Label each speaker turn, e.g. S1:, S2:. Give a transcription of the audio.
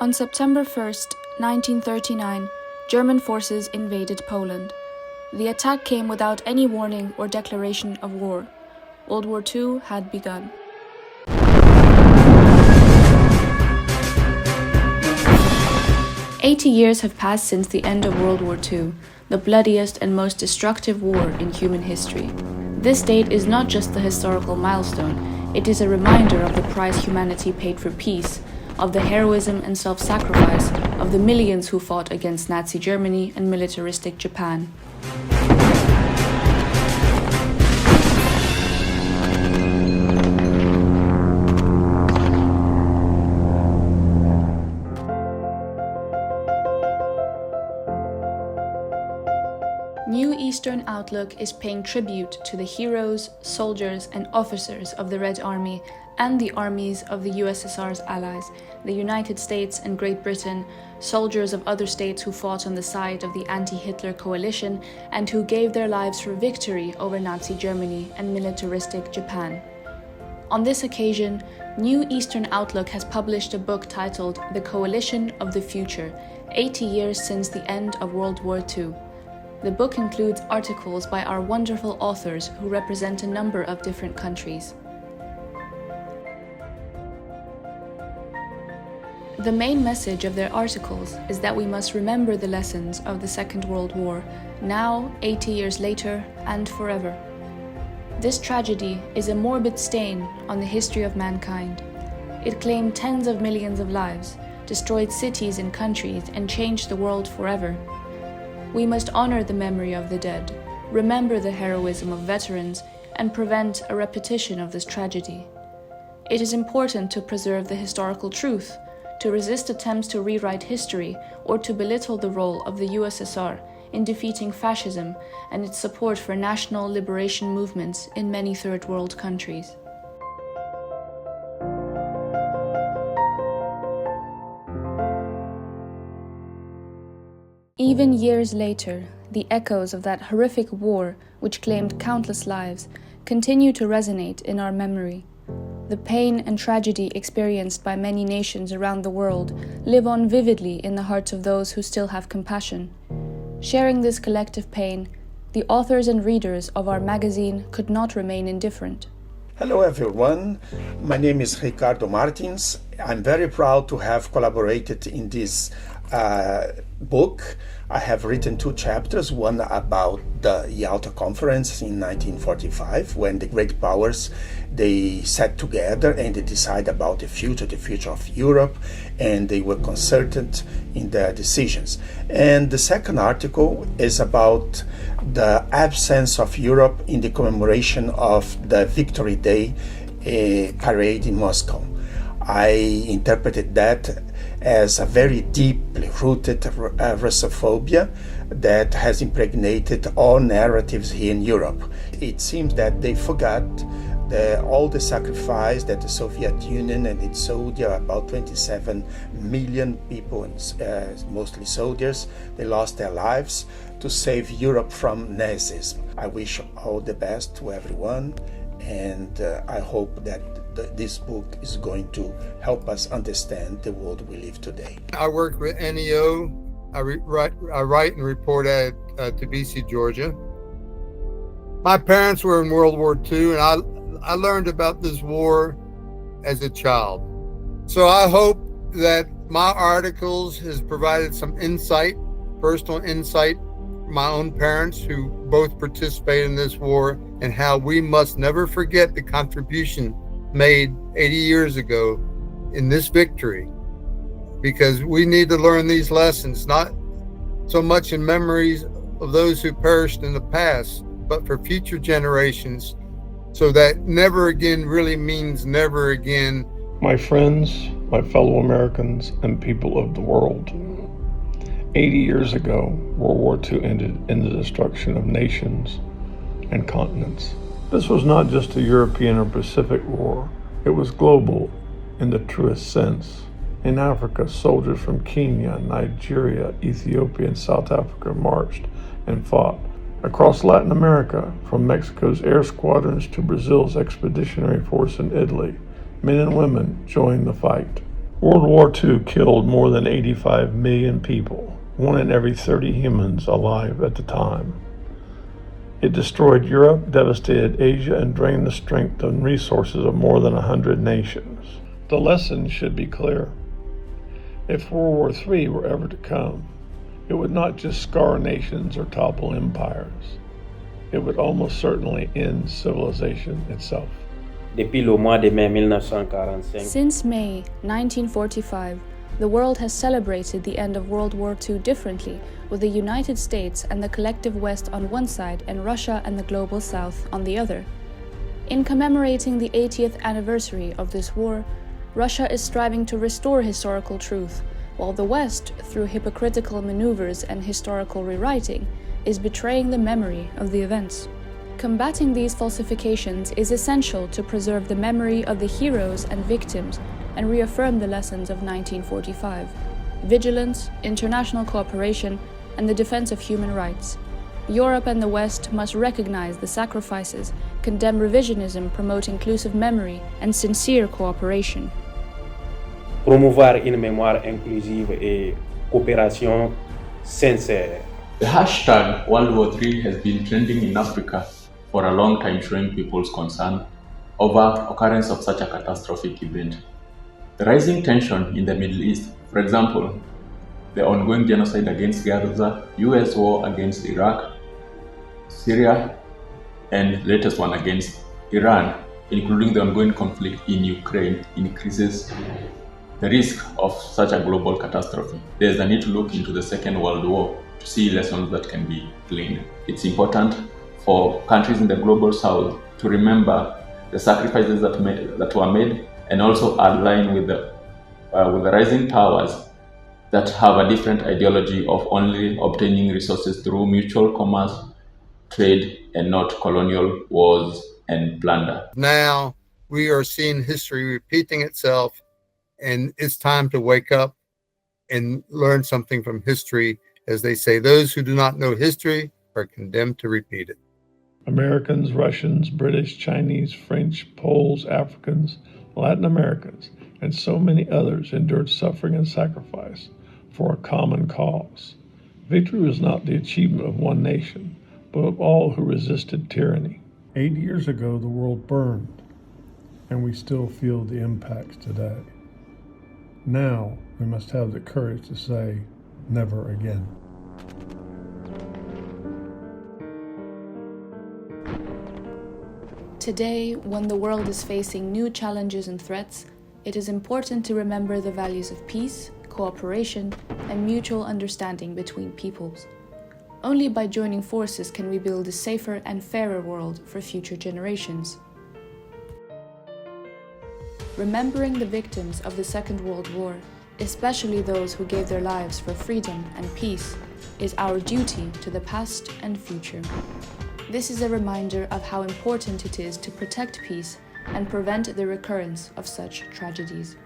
S1: On September 1st, 1939, German forces invaded Poland. The attack came without any warning or declaration of war. World War II had begun. "80 years have passed since the end of World War II, the bloodiest and most destructive war in human history. This date is not just the historical milestone, it is a reminder of the price humanity paid for peace, of the heroism and self-sacrifice of the millions who fought against Nazi Germany and militaristic Japan. New Eastern Outlook is paying tribute to the heroes, soldiers, and officers of the Red Army and the armies of the USSR's allies, the United States and Great Britain, soldiers of other states who fought on the side of the anti-Hitler coalition and who gave their lives for victory over Nazi Germany and militaristic Japan. On this occasion, New Eastern Outlook has published a book titled The Coalition of the Future, 80 years since the end of World War II. The book includes articles by our wonderful authors who represent a number of different countries. The main message of their articles is that we must remember the lessons of the Second World War, now, 80 years later, and forever. This tragedy is a morbid stain on the history of mankind. It claimed tens of millions of lives, destroyed cities and countries, and changed the world forever. We must honor the memory of the dead, remember the heroism of veterans, and prevent a repetition of this tragedy. It is important to preserve the historical truth, to resist attempts to rewrite history or to belittle the role of the USSR in defeating fascism and its support for national liberation movements in many third world countries. Even years later, the echoes of that horrific war, which claimed countless lives, continue to resonate in our memory. The pain and tragedy experienced by many nations around the world live on vividly in the hearts of those who still have compassion. Sharing this collective pain, the authors and readers of our magazine could not remain indifferent.
S2: Hello everyone, my name is Ricardo Martins. I'm very proud to have collaborated in this book. I have written 2 chapters, one about the Yalta Conference in 1945, when the great powers, they sat together and they decided about the future of Europe, and they were concerted in their decisions. And the second article is about the absence of Europe in the commemoration of the Victory Day parade in Moscow. I interpreted that as a very deeply rooted Russophobia that has impregnated all narratives here in Europe. It seems that they forgot all the sacrifice that the Soviet Union and its soldiers, about 27 million people, mostly soldiers, they lost their lives to save Europe from Nazism. I wish all the best to everyone, and I hope that this book is going to help us understand the world we live today.
S3: I work with NEO. I write and report at Tbilisi, Georgia. My parents were in World War II, and I learned about this war as a child. So I hope that my articles has provided some insight, personal insight, from my own parents who both participated in this war, and how we must never forget the contribution made 80 years ago in this victory, because we need to learn these lessons, not so much in memories of those who perished in the past, but for future generations, so that never again really means never again.
S4: My friends, my fellow Americans, and people of the world, 80 years ago, World War II ended in the destruction of nations and continents. This was not just a European or Pacific war. It was global in the truest sense. In Africa, soldiers from Kenya, Nigeria, Ethiopia, and South Africa marched and fought. Across Latin America, from Mexico's air squadrons to Brazil's expeditionary force in Italy, men and women joined the fight. World War II killed more than 85 million people, 1 in every 30 humans alive at the time. It destroyed Europe, devastated Asia, and drained the strength and resources of more than 100 nations. The lesson should be clear. If World War III were ever to come, it would not just scar nations or topple empires. It would almost certainly end civilization itself.
S5: Depuis le mois de mai 1945,
S1: Since May 1945, the world has celebrated the end of World War II differently, with the United States and the collective West on one side and Russia and the global South on the other. In commemorating the 80th anniversary of this war, Russia is striving to restore historical truth, while the West, through hypocritical maneuvers and historical rewriting, is betraying the memory of the events. Combating these falsifications is essential to preserve the memory of the heroes and victims and reaffirm the lessons of 1945: vigilance, international cooperation, and the defense of human rights. Europe and the West must recognize the sacrifices, condemn revisionism, promote inclusive memory, and sincere cooperation.
S5: promouvoir une mémoire inclusive et coopération sincère.
S6: The hashtag World War III has been trending in Africa for a long time, showing people's concern over occurrence of such a catastrophic event. The rising tension in the Middle East, for example, the ongoing genocide against Gaza, US war against Iraq, Syria, and latest one against Iran, including the ongoing conflict in Ukraine, increases the risk of such a global catastrophe. There's a need to look into the Second World War to see lessons that can be gleaned. It's important for countries in the global South to remember the sacrifices that were made, and also align with the rising powers that have a different ideology of only obtaining resources through mutual commerce, trade, and not colonial wars and plunder.
S3: Now we are seeing history repeating itself, and it's time to wake up and learn something from history. As they say, those who do not know history are condemned to repeat it.
S4: Americans, Russians, British, Chinese, French, Poles, Africans, Latin Americans, and so many others endured suffering and sacrifice for a common cause. Victory was not the achievement of one nation, but of all who resisted tyranny. 80 years ago, the world burned, and we still feel the impacts today. Now, we must have the courage to say, never again.
S1: Today, when the world is facing new challenges and threats, it is important to remember the values of peace, cooperation, and mutual understanding between peoples. Only by joining forces can we build a safer and fairer world for future generations. Remembering the victims of the Second World War, especially those who gave their lives for freedom and peace, is our duty to the past and future. This is a reminder of how important it is to protect peace and prevent the recurrence of such tragedies.